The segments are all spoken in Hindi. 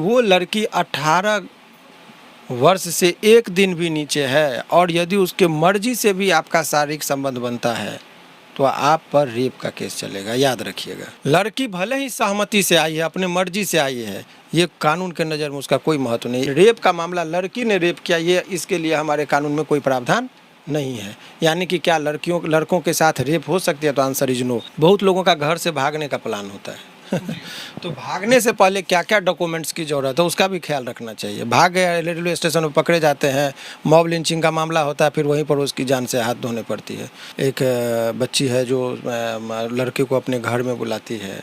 वो लड़की 18 वर्ष से एक दिन भी नीचे है और यदि उसके मर्जी से भी आपका शारीरिक संबंध बनता है तो आप पर रेप का केस चलेगा, याद रखिएगा। लड़की भले ही सहमति से आई है, अपने मर्जी से आई है, ये कानून के नज़र में उसका कोई महत्व नहीं। रेप का मामला लड़की ने रेप किया, ये इसके लिए हमारे कानून में कोई प्रावधान नहीं है। यानी कि क्या लड़कों के साथ रेप हो सकती है? तो आंसर इज नो। बहुत लोगों का घर से भागने का प्लान होता है तो भागने से पहले क्या क्या डॉक्यूमेंट्स की ज़रूरत है उसका भी ख्याल रखना चाहिए। भाग गया, रेलवे स्टेशन पर पकड़े जाते हैं, मॉब लिंचिंग का मामला होता है, फिर वहीं पर उसकी जान से हाथ धोने पड़ती है। एक बच्ची है जो लड़के को अपने घर में बुलाती है,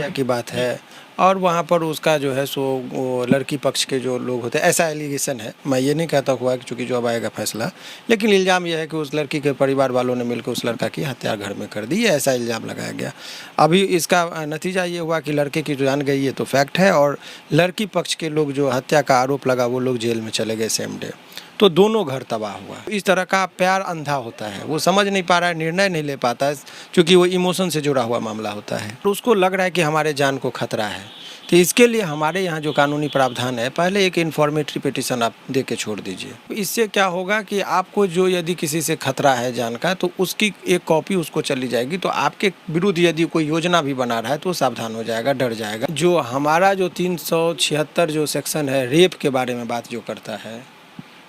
की बात है, और वहाँ पर उसका जो है सो वो लड़की पक्ष के जो लोग होते हैं, ऐसा एलिगेशन है, मैं ये नहीं कहता हुआ कि चूँकि जो अब आएगा फैसला, लेकिन इल्ज़ाम यह है कि उस लड़की के परिवार वालों ने मिलकर उस लड़का की हत्या घर में कर दी है, ऐसा इल्ज़ाम लगाया गया। अभी इसका नतीजा ये हुआ कि लड़के की जान गई है तो फैक्ट है, और लड़की पक्ष के लोग जो हत्या का आरोप लगा वो लोग जेल में चले गए सेम डे। तो दोनों घर तबाह हुआ। इस तरह का प्यार अंधा होता है, वो समझ नहीं पा रहा है, निर्णय नहीं ले पाता है, क्योंकि वो इमोशन से जुड़ा हुआ मामला होता है। तो उसको लग रहा है कि हमारे जान को खतरा है। तो इसके लिए हमारे यहाँ जो कानूनी प्रावधान है, पहले एक इन्फॉर्मेटरी पिटीशन आप दे के छोड़ दीजिए। इससे क्या होगा कि आपको जो यदि किसी से खतरा है जान का, तो उसकी एक कॉपी उसको चली जाएगी, तो आपके विरुद्ध यदि कोई योजना भी बना रहा है तो सावधान हो जाएगा, डर जाएगा। जो हमारा जो 376 जो सेक्शन है रेप के बारे में बात जो करता है,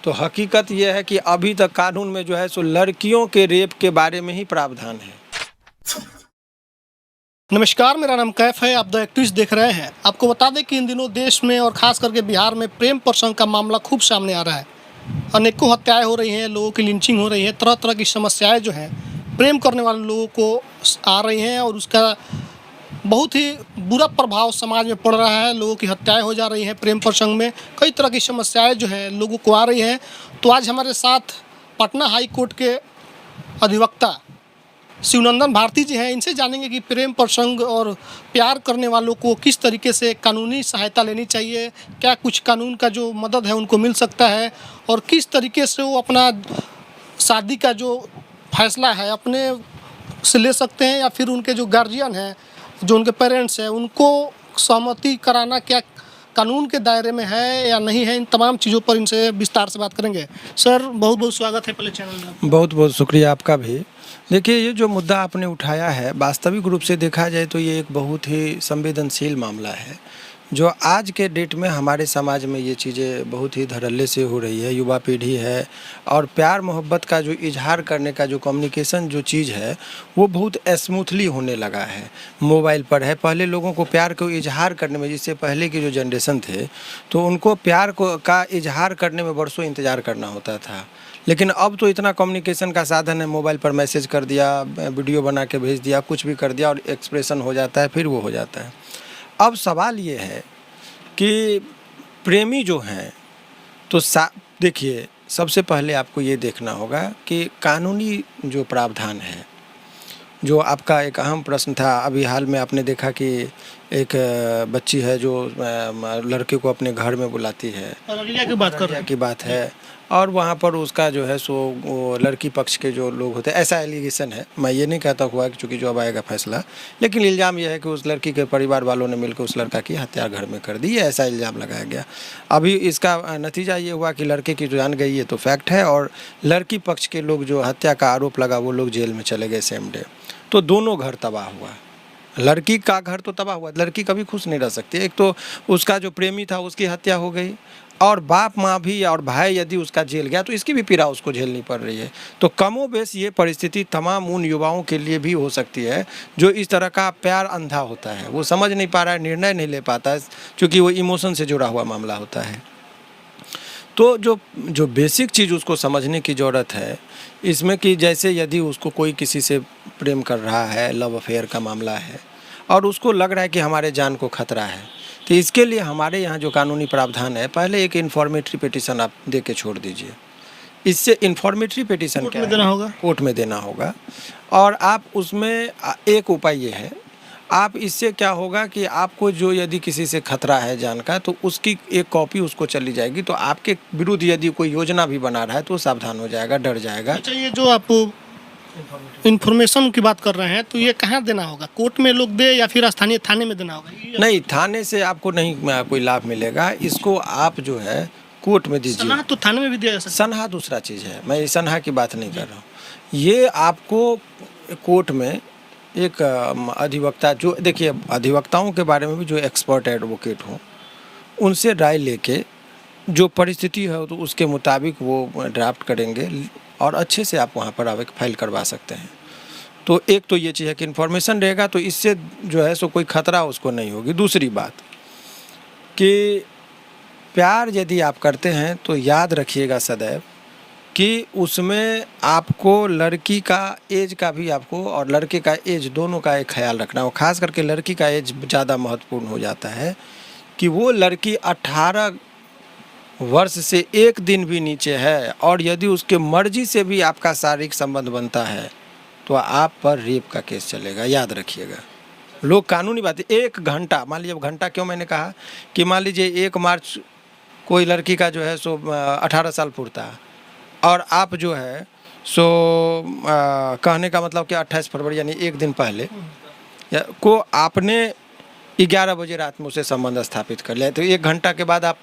तो हकीकत यह है कि अभी तक कानून में जो है सो लड़कियों के रेप के बारे में ही प्रावधान है। नमस्कार, मेरा नाम कैफ है, आप द एक्टिविस्ट देख रहे हैं। आपको बता दें कि इन दिनों देश में और ख़ास करके बिहार में प्रेम प्रसंग का मामला खूब सामने आ रहा है। अनेकों हत्याएं हो रही हैं, लोगों की लिंचिंग हो रही है, तरह तरह की समस्याएं जो हैं प्रेम करने वाले लोगों को आ रही हैं और उसका बहुत ही बुरा प्रभाव समाज में पड़ रहा है। लोगों की हत्याएं हो जा रही हैं प्रेम प्रसंग में, कई तरह की समस्याएं जो हैं लोगों को आ रही हैं। तो आज हमारे साथ पटना हाई कोर्ट के अधिवक्ता शिवनंदन भारती जी हैं, इनसे जानेंगे कि प्रेम प्रसंग और प्यार करने वालों को किस तरीके से कानूनी सहायता लेनी चाहिए, क्या कुछ कानून का जो मदद है उनको मिल सकता है, और किस तरीके से वो अपना शादी का जो फैसला है अपने से ले सकते हैं, या फिर उनके जो गार्जियन हैं, जो उनके पेरेंट्स हैं, उनको सहमति कराना क्या कानून के दायरे में है या नहीं है। इन तमाम चीज़ों पर इनसे विस्तार से बात करेंगे। सर, बहुत बहुत स्वागत है पहले चैनल में। बहुत बहुत शुक्रिया आपका भी। देखिए, ये जो मुद्दा आपने उठाया है, वास्तविक रूप से देखा जाए तो ये एक बहुत ही संवेदनशील मामला है, जो आज के डेट में हमारे समाज में ये चीज़ें बहुत ही धड़ल्ले से हो रही है। युवा पीढ़ी है और प्यार मोहब्बत का जो इजहार करने का जो कम्युनिकेशन जो चीज़ है वो बहुत स्मूथली होने लगा है, मोबाइल पर है। पहले लोगों को प्यार को इजहार करने में, जिससे पहले की जो जनरेशन थे, तो उनको प्यार को का इजहार करने में वर्षों इंतज़ार करना होता था। लेकिन अब तो इतना कम्युनिकेशन का साधन है, मोबाइल पर मैसेज कर दिया, वीडियो बना के भेज दिया, कुछ भी कर दिया और एक्सप्रेशन हो जाता है, फिर वो हो जाता है। अब सवाल ये है कि प्रेमी जो हैं, तो देखिए, सबसे पहले आपको ये देखना होगा कि कानूनी जो प्रावधान है, जो आपका एक अहम प्रश्न था, अभी हाल में आपने देखा कि एक बच्ची है जो लड़के को अपने घर में बुलाती है, की बात है, और वहाँ पर उसका जो है सो वो लड़की पक्ष के जो लोग होते हैं, ऐसा एलिगेशन है, मैं ये नहीं कहता हुआ कि चूँकि जो अब आएगा फैसला, लेकिन इल्ज़ाम यह है कि उस लड़की के परिवार वालों ने मिलकर उस लड़का की हत्या घर में कर दी है, ऐसा इल्ज़ाम लगाया गया। अभी इसका नतीजा ये हुआ कि लड़के की जान गई है तो फैक्ट है, और लड़की पक्ष के लोग जो हत्या का आरोप लगा वो लोग जेल में चले गए सेम डे। तो दोनों घर तबाह हुआ। लड़की का घर तो तबाह हुआ, लड़की कभी खुश नहीं रह सकती। एक तो उसका जो प्रेमी था उसकी हत्या हो गई, और बाप माँ भी और भाई यदि उसका जेल गया तो इसकी भी पीड़ा उसको झेलनी पड़ रही है। तो कमोबेश ये परिस्थिति तमाम उन युवाओं के लिए भी हो सकती है जो इस तरह का प्यार अंधा होता है, वो समझ नहीं पा रहा है, निर्णय नहीं ले पाता है, क्योंकि वो इमोशन से जुड़ा हुआ मामला होता है। तो जो बेसिक चीज़ उसको समझने की ज़रूरत है इसमें कि जैसे यदि उसको कोई किसी से प्रेम कर रहा है, लव अफेयर का मामला है, और उसको लग रहा है कि हमारे जान को खतरा है, तो इसके लिए हमारे यहाँ जो कानूनी प्रावधान है, पहले एक इन्फॉर्मेटरी पिटीशन आप दे के छोड़ दीजिए। इससे इन्फॉर्मेटरी पिटीशन कोर्ट में देना होगा, कोर्ट में देना होगा। और आप उसमें एक उपाय ये है, आप इससे क्या होगा कि आपको जो यदि किसी से खतरा है जान का, तो उसकी एक कॉपी उसको चली जाएगी, तो आपके विरुद्ध यदि कोई योजना भी बना रहा है तो सावधान हो जाएगा, डर जाएगा। अच्छा, ये जो आप इन्फॉर्मेशन की बात कर रहे हैं, तो ये कहाँ देना होगा? कोर्ट में लोग दे या फिर स्थानीय थाने में देना होगा? नहीं, थाने से आपको नहीं कोई लाभ मिलेगा। इसको आप जो है कोर्ट में दीजिए। सलाह तो थाने में भी दिया जा सकता सनहा दूसरा चीज़ है, मैं सनहा की बात नहीं कर रहा हूँ। ये आपको कोर्ट में एक अधिवक्ता, जो देखिए अधिवक्ताओं के बारे में भी जो एक्सपर्ट एडवोकेट हों, उनसे राय लेके जो परिस्थिति है तो उसके मुताबिक वो ड्राफ्ट करेंगे और अच्छे से आप वहाँ पर फाइल करवा सकते हैं। तो एक तो ये चीज़ है कि इन्फॉर्मेशन रहेगा तो इससे जो है सो कोई खतरा उसको नहीं होगी। दूसरी बात कि प्यार यदि आप करते हैं तो याद रखिएगा सदैव कि उसमें आपको लड़की का एज का भी आपको और लड़के का एज दोनों का एक ख्याल रखना हो। खास करके लड़की का एज ज़्यादा महत्वपूर्ण हो जाता है कि वो लड़की 18 वर्ष से एक दिन भी नीचे है और यदि उसके मर्जी से भी आपका शारीरिक संबंध बनता है तो आप पर रेप का केस चलेगा, याद रखिएगा। लोग कानूनी बातें 1 घंटा, मान लीजिए घंटा क्यों मैंने कहा कि मान लीजिए 1 मार्च कोई लड़की का जो है सो 18 साल पूरता है और आप जो है सो कहने का मतलब कि 28 फरवरी यानी एक दिन पहले को आपने 11 बजे रात में उसे संबंध स्थापित कर लिया, तो 1 घंटा के बाद आप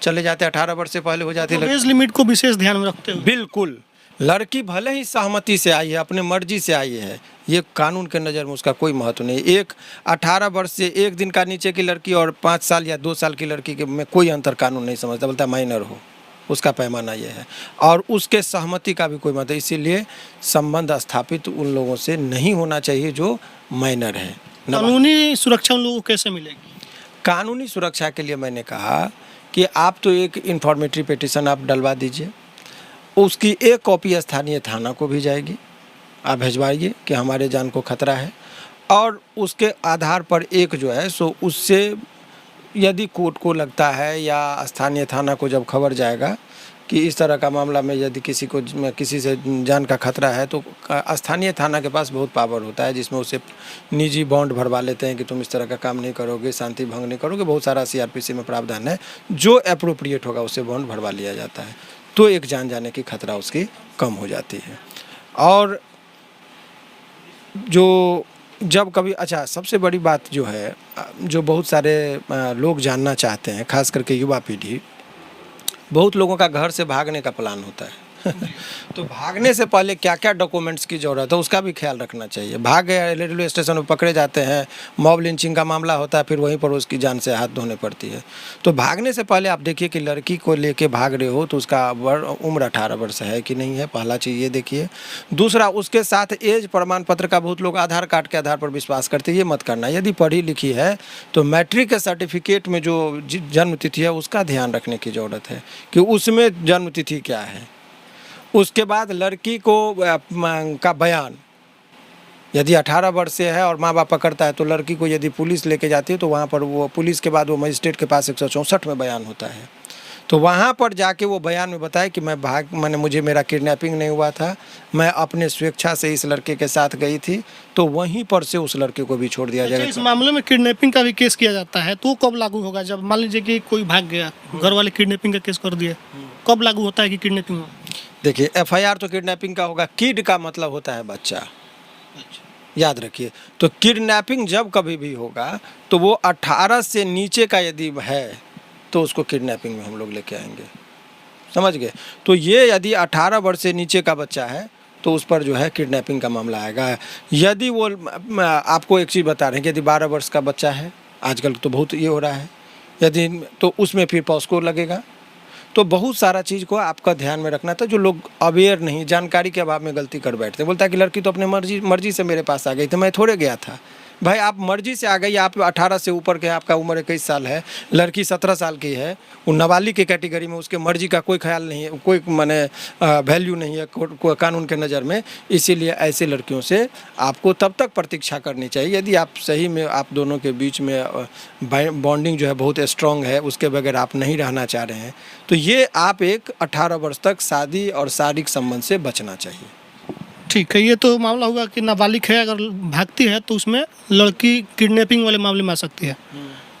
चले जाते, 18 वर्ष से पहले हो जाती है। एज लिमिट को विशेष ध्यान में रखते हुए बिल्कुल, लड़की भले ही सहमति से आई है, अपने मर्जी से आई है, ये कानून के नज़र में उसका कोई महत्व नहीं। एक 18 वर्ष से एक दिन का नीचे की लड़की और 5 साल या 2 साल की लड़की के में कोई अंतर कानून नहीं समझता, बोलता माइनर हो, उसका पैमाना ये है और उसके सहमति का भी कोई मतलब। इसीलिए संबंध स्थापित उन लोगों से नहीं होना चाहिए जो माइनर है। कानूनी सुरक्षा उन लोगों को कैसे मिलेगी? कानूनी सुरक्षा के लिए मैंने कहा कि आप तो एक इन्फॉर्मेटरी पिटीशन आप डलवा दीजिए, उसकी एक कॉपी स्थानीय थाना को भी जाएगी, आप भिजवाइए कि हमारे जान को खतरा है और उसके आधार पर एक जो है सो उससे यदि कोर्ट को लगता है या स्थानीय थाना को जब खबर जाएगा कि इस तरह का मामला में यदि किसी से जान का खतरा है तो स्थानीय थाना के पास बहुत पावर होता है जिसमें उसे निजी बॉन्ड भरवा लेते हैं कि तुम इस तरह का काम नहीं करोगे, शांति भंग नहीं करोगे, बहुत सारा CRPC में प्रावधान है, जो एप्रोप्रिएट होगा उससे बॉन्ड भरवा लिया जाता है, तो एक जान जाने की खतरा उसकी कम हो जाती है। और जो जब कभी अच्छा सबसे बड़ी बात जो है जो बहुत सारे लोग जानना चाहते हैं, खास करके युवा पीढ़ी, बहुत लोगों का घर से भागने का प्लान होता है तो भागने से पहले क्या क्या डॉक्यूमेंट्स की ज़रूरत है उसका भी ख्याल रखना चाहिए। भाग गए, रेलवे स्टेशन पर पकड़े जाते हैं, मॉब लिंचिंग का मामला होता है, फिर वहीं पर उसकी जान से हाथ धोने पड़ती है। तो भागने से पहले आप देखिए कि लड़की को लेके भाग रहे हो तो उसका उम्र 18 वर्ष है कि नहीं है, पहला चीज़ ये देखिए। दूसरा, उसके साथ एज प्रमाण पत्र का बहुत लोग आधार कार्ड के आधार पर विश्वास करते हैं, ये मत करना। यदि पढ़ी लिखी है तो मैट्रिक के सर्टिफिकेट में जो जन्म तिथि है उसका ध्यान रखने की ज़रूरत है कि उसमें जन्म तिथि क्या है। उसके बाद लड़की को का बयान, यदि 18 वर्ष से है और माँ बाप पकड़ता है तो लड़की को यदि पुलिस लेके जाती है तो वहाँ पर वो पुलिस के बाद वो मजिस्ट्रेट के पास 164 में बयान होता है, तो वहाँ पर जाके वो बयान में बताए कि मैंने मुझे मेरा किडनैपिंग नहीं हुआ था, मैं अपने स्वेच्छा से इस लड़के के साथ गई थी, तो वहीं पर से उस लड़के को भी छोड़ दिया जाएगा। इस मामले में किडनैपिंग का भी केस किया जाता है, तो कब लागू होगा? जब मान लीजिए कि कोई भाग गया, घर वाले किडनैपिंग का केस कर दिए, कब लागू होता है कि किडनैपिंग हो? देखिए FIR तो किडनैपिंग का होगा, किड का मतलब होता है बच्चा, याद रखिए। तो किडनैपिंग जब कभी भी होगा तो वो 18 से नीचे का यदि है तो उसको किडनैपिंग में हम लोग लेके आएंगे, समझ गए। तो ये यदि 18 वर्ष से नीचे का बच्चा है तो उस पर जो है किडनैपिंग का मामला आएगा। यदि वो आपको एक चीज़ बता रहे हैं कि यदि 12 वर्ष का बच्चा है, आजकल तो बहुत ये हो रहा है, यदि तो उसमें फिर पॉस्को लगेगा। तो बहुत सारा चीज़ को आपका ध्यान में रखना था। जो लोग अवेयर नहीं, जानकारी के अभाव में गलती कर बैठते, बोलता है कि लड़की तो अपने मर्जी से मेरे पास आ गई थी, मैं थोड़े गया था। भाई आप मर्जी से आ गई, आप 18 से ऊपर के, आपका उम्र 21 साल है, लड़की 17 साल की है, वो नाबालिग की कैटेगरी में, उसके मर्जी का कोई ख्याल नहीं है, कोई माने वैल्यू नहीं है कानून के नज़र में। इसीलिए ऐसे लड़कियों से आपको तब तक प्रतीक्षा करनी चाहिए यदि आप सही में आप दोनों के बीच में बॉन्डिंग जो है बहुत स्ट्रॉन्ग है, उसके बगैर आप नहीं रहना चाह रहे हैं, तो ये आप एक 18 वर्ष तक शादी और शारीरिक संबंध से बचना चाहिए। ठीक है, ये तो मामला हुआ कि नाबालिग है, अगर भागती है तो उसमें लड़की किडनैपिंग वाले मामले में आ सकती है।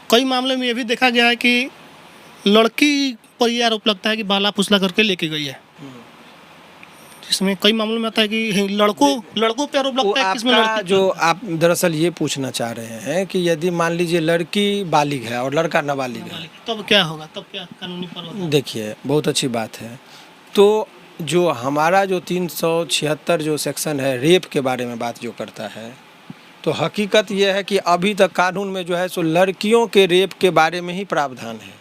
कई मामले में ये भी देखा गया है कि लड़की पर यह आरोप लगता है कि बाला फुसला करके लेके गई है, इसमें कई मामलों में आता है कि लड़कों पे आरोप वो लगता है कि इसमें आपका लड़की जो आप दरअसल ये पूछना चाह रहे हैं कि यदि मान लीजिए लड़की बालिग है और लड़का नाबालिग है, तब क्या होगा, तब क्या कानूनी प्रावधान? देखिए बहुत अच्छी बात है। तो जो हमारा जो 376 जो सेक्शन है रेप के बारे में बात जो करता है, तो हकीकत ये है कि अभी तक कानून में जो है सो लड़कियों के रेप के बारे में ही प्रावधान है,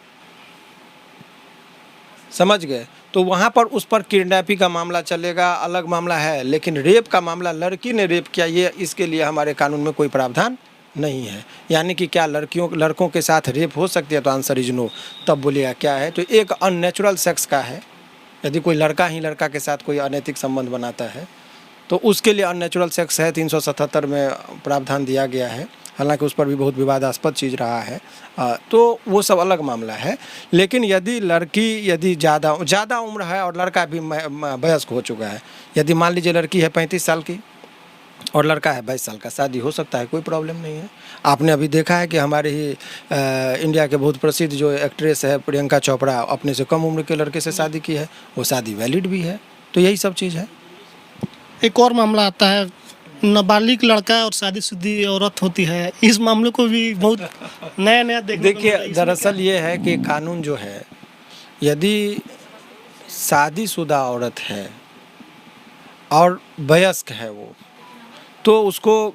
समझ गए। तो वहाँ पर उस पर किडनैपिंग का मामला चलेगा, अलग मामला है, लेकिन रेप का मामला लड़की ने रेप किया ये इसके लिए हमारे कानून में कोई प्रावधान नहीं है। यानी कि क्या लड़कों के साथ रेप हो सकती है, तो आंसर इज नो। तब बोलिएगा क्या है, तो एक अननेचुरल सेक्स का है। यदि कोई लड़का ही लड़का के साथ कोई अनैतिक संबंध बनाता है तो उसके लिए अननेचुरल सेक्स है, 377 में प्रावधान दिया गया है। हालांकि उस पर भी बहुत विवादास्पद चीज़ रहा है, तो वो सब अलग मामला है। लेकिन यदि लड़की ज़्यादा उम्र है और लड़का भी वयस्क हो चुका है, यदि मान लीजिए लड़की है 35 साल की और लड़का है 22 साल का, शादी हो सकता है, कोई प्रॉब्लम नहीं है। आपने अभी देखा है कि हमारे ही इंडिया के बहुत प्रसिद्ध जो एक्ट्रेस है प्रियंका चोपड़ा अपने से कम उम्र के लड़के से शादी की है, वो शादी वैलिड भी है। तो यही सब चीज़ है। एक और मामला आता है, नाबालिग लड़का और शादीशुदा औरत होती है, इस मामले को भी बहुत नया देखने को मिलता देखिए है। दरअसल ये है कि कानून जो है, यदि शादीशुदा औरत है और वयस्क है वो, तो उसको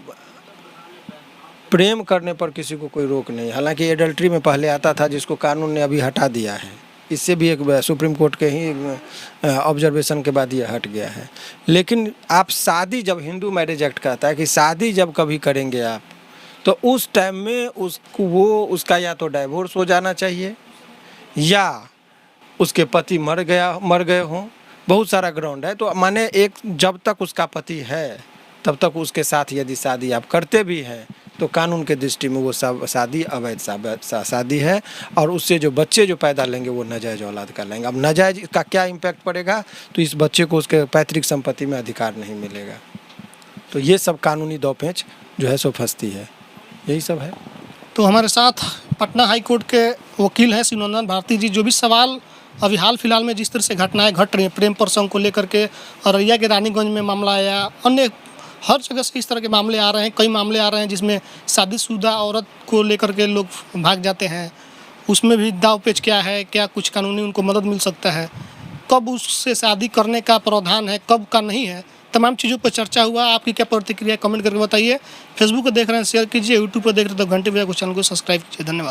प्रेम करने पर किसी को कोई रोक नहीं। हालांकि एडल्ट्री में पहले आता था, जिसको कानून ने अभी हटा दिया है। इससे भी एक सुप्रीम कोर्ट के ही ऑब्जर्वेशन के बाद ये हट गया है। लेकिन आप शादी, जब हिंदू मैरिज एक्ट कहता है कि शादी जब कभी करेंगे आप, तो उस टाइम में उसका या तो डाइवोर्स हो जाना चाहिए या उसके पति मर गए हों। बहुत सारा ग्राउंड है। तो माने जब तक उसका पति है तब तक उसके साथ यदि शादी आप करते भी हैं तो कानून के दृष्टि में वो शादी अवैध शादी है, और उससे जो बच्चे जो पैदा लेंगे वो नाजायज औलाद का लेंगे। अब नाजायज का क्या इम्पैक्ट पड़ेगा, तो इस बच्चे को उसके पैतृक संपत्ति में अधिकार नहीं मिलेगा। तो ये सब कानूनी दौपेंच जो है सो फंसती है, यही सब है। तो हमारे साथ पटना हाई कोर्ट के वकील हैं शिवनंदन भारती जी, जो भी सवाल अभी हाल फिलहाल में जिस तरह से घटनाएं घट रही हैं प्रेम प्रसंग को लेकर के, औरैया के रानीगंज में मामला आया, अन्य हर जगह से इस तरह के मामले आ रहे हैं, कई मामले आ रहे हैं जिसमें शादीशुदा औरत को लेकर के लोग भाग जाते हैं। उसमें भी दाव पेच क्या है, क्या कुछ कानूनी उनको मदद मिल सकता है, कब उससे शादी करने का प्रावधान है, कब का नहीं है, तमाम चीज़ों पर चर्चा हुआ। आपकी क्या प्रतिक्रिया कमेंट करके बताइए। फेसबुक पर देख रहे हैं शेयर कीजिए, यूट्यूब पर देख रहे हैं तो घंटे बजे को चैनल को सब्सक्राइब कीजिए। धन्यवाद।